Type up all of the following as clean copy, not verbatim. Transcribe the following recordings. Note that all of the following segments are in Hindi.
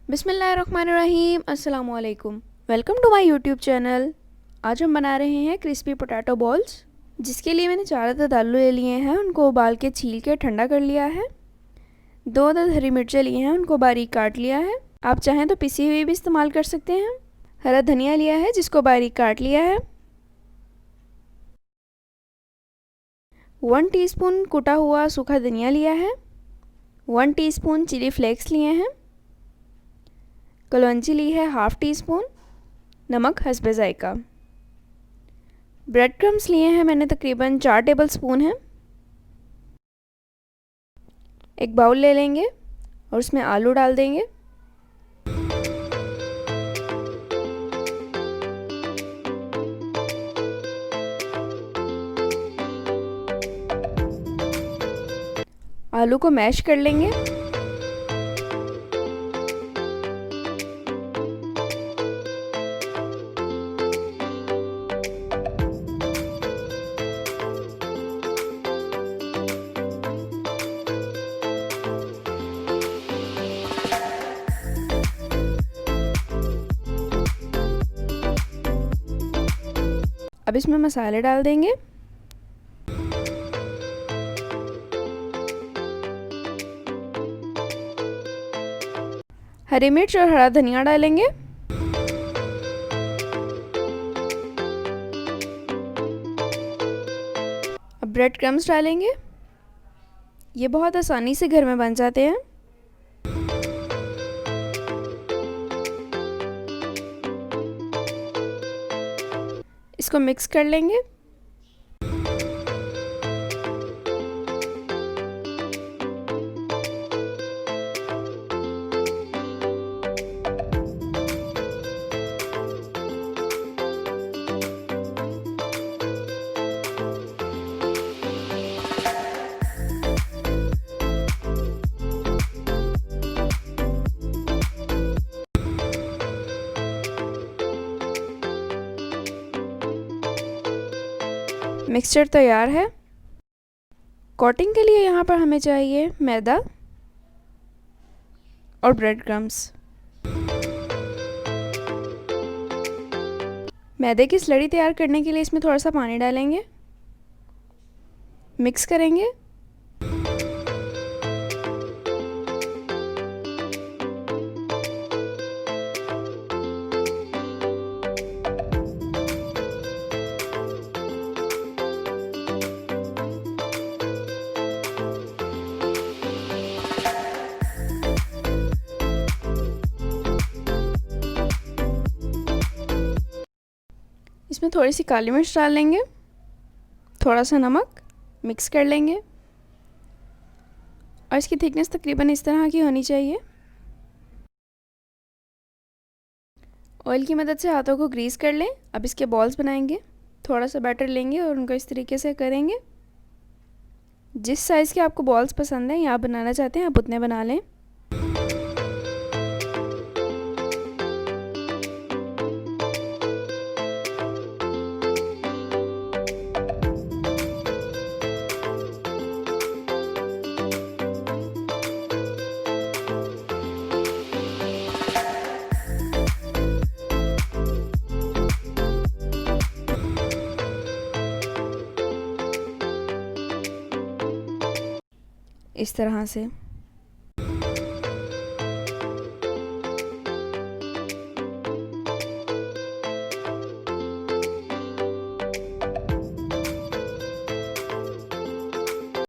बिस्मिल्लाहिर्रहमानिर्रहीम। अस्सलाम वालेकुम। Welcome to my YouTube channel. आज हम बना रहे हैं क्रिस्पी पोटैटो बॉल्स, जिसके लिए मैंने 4 अदद आलू ले लिए हैं, उनको उबाल के छील के ठंडा कर लिया है। 2 अदद हरी मिर्चें ली हैं, उनको बारीक काट लिया है। आप चाहें तो पिसी हुई भी इस्तेमाल कर सकते हैं। हरा धनिया लिया है, जिसको बारीक काट लिया है। 1 टीस्पून कुटा हुआ सूखा धनिया लिया है। 1 टीस्पून चिली फ्लेक्स लिए हैं। कलौंजी ली है ½ टीस्पून। नमक हस्बे जायका। ब्रेड क्रम्स लिए हैं मैंने तकरीबन 4 टेबल स्पून हैं। एक बाउल ले लेंगे और उसमें आलू डाल देंगे। आलू को मैश कर लेंगे। अब इसमें मसाले डाल देंगे। हरी मिर्च और हरा धनिया डालेंगे। अब ब्रेड क्रम्स डालेंगे। ये बहुत आसानी से घर में बन जाते हैं। इसको मिक्स कर लेंगे। मिक्सचर तैयार है। कोटिंग के लिए यहाँ पर हमें चाहिए मैदा और ब्रेड क्रम्स। मैदे की स्लरी तैयार करने के लिए इसमें थोड़ा सा पानी डालेंगे, मिक्स करेंगे। इसमें थोड़ी सी काली मिर्च डाल लेंगे, थोड़ा सा नमक, मिक्स कर लेंगे और इसकी थिकनेस तकरीबन इस तरह की होनी चाहिए। ऑयल की मदद से हाथों को ग्रीस कर लें। अब इसके बॉल्स बनाएंगे। थोड़ा सा बैटर लेंगे और उनको इस तरीके से करेंगे। जिस साइज़ के आपको बॉल्स पसंद हैं या आप बनाना चाहते हैं, आप उतने बना लें। इस तरह से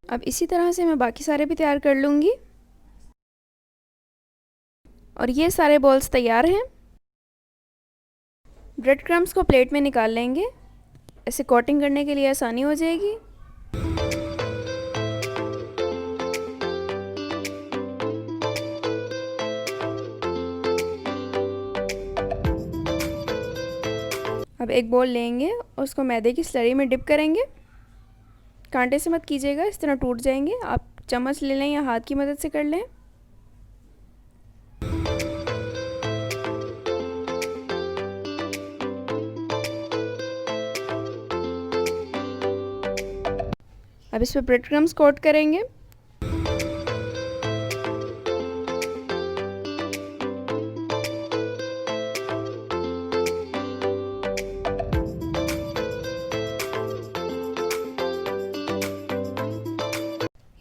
अब इसी तरह से मैं बाकी सारे भी तैयार कर लूँगी। और ये सारे बॉल्स तैयार हैं। ब्रेड क्रम्स को प्लेट में निकाल लेंगे। ऐसे कोटिंग करने के लिए आसानी हो जाएगी। अब एक बोल लेंगे और उसको मैदे की स्लरी में डिप करेंगे। कांटे से मत कीजिएगा, इस तरह टूट जाएंगे। आप चम्मच ले लें या हाथ की मदद से कर लें। अब इस पर ब्रेड क्रम्स कोट करेंगे।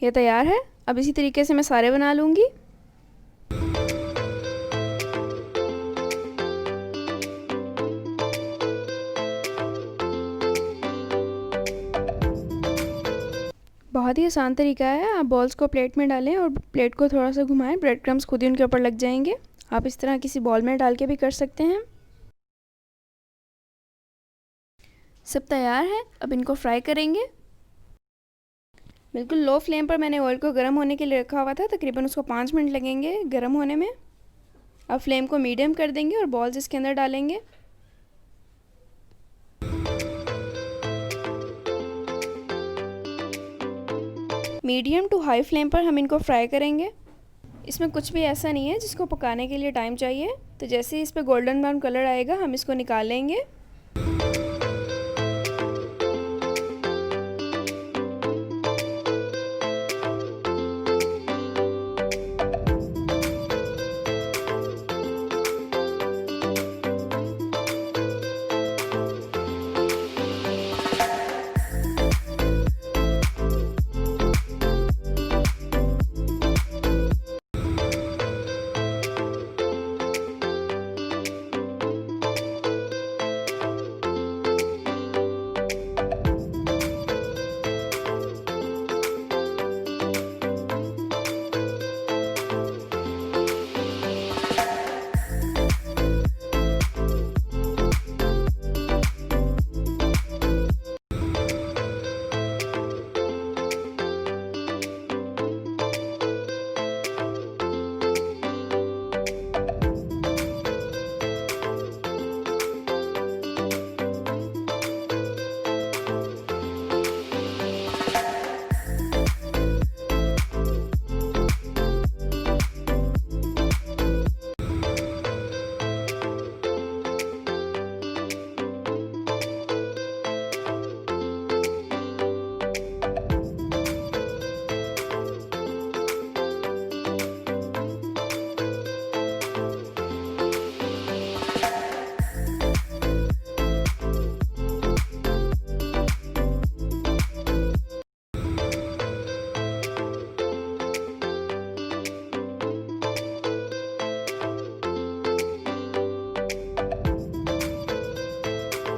ये तैयार है। अब इसी तरीके से मैं सारे बना लूँगी। बहुत ही आसान तरीका है। आप बॉल्स को प्लेट में डालें और प्लेट को थोड़ा सा घुमाएं, ब्रेड क्रम्स खुद ही उनके ऊपर लग जाएंगे। आप इस तरह किसी बॉल में डाल के भी कर सकते हैं। सब तैयार है, अब इनको फ्राई करेंगे। बिल्कुल लो फ्लेम पर मैंने ऑयल को गर्म होने के लिए रखा हुआ था, तकरीबन उसको 5 मिनट लगेंगे गर्म होने में। अब फ्लेम को मीडियम कर देंगे और बॉल्स इसके अंदर डालेंगे। मीडियम टू हाई फ्लेम पर हम इनको फ्राई करेंगे। इसमें कुछ भी ऐसा नहीं है जिसको पकाने के लिए टाइम चाहिए। तो जैसे ही इस पर गोल्डन ब्राउन कलर आएगा हम इसको निकाल लेंगे।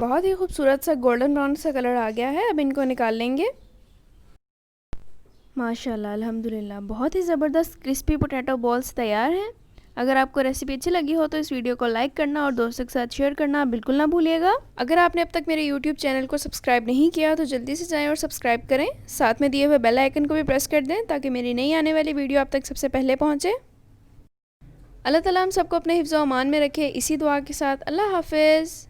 बहुत ही खूबसूरत सा गोल्डन ब्राउन सा कलर आ गया है। अब इनको निकाल लेंगे। माशाल्लाह, अल्हम्दुलिल्लाह, बहुत ही ज़बरदस्त क्रिस्पी पोटैटो बॉल्स तैयार हैं। अगर आपको रेसिपी अच्छी लगी हो तो इस वीडियो को लाइक करना और दोस्तों के साथ शेयर करना बिल्कुल ना भूलिएगा। अगर आपने अब तक मेरे यूट्यूब चैनल को सब्सक्राइब नहीं किया तो जल्दी से जाएं और सब्सक्राइब करें। साथ में दिए हुए बेल आइकन को भी प्रेस कर दें ताकि मेरी नई आने वाली वीडियो आप तक सबसे पहले पहुँचे। अल्लाह ताला हम सबको अपने हिफ्ज़ व अमान में रखे, इसी दुआ के साथ अल्लाह हाफिज़।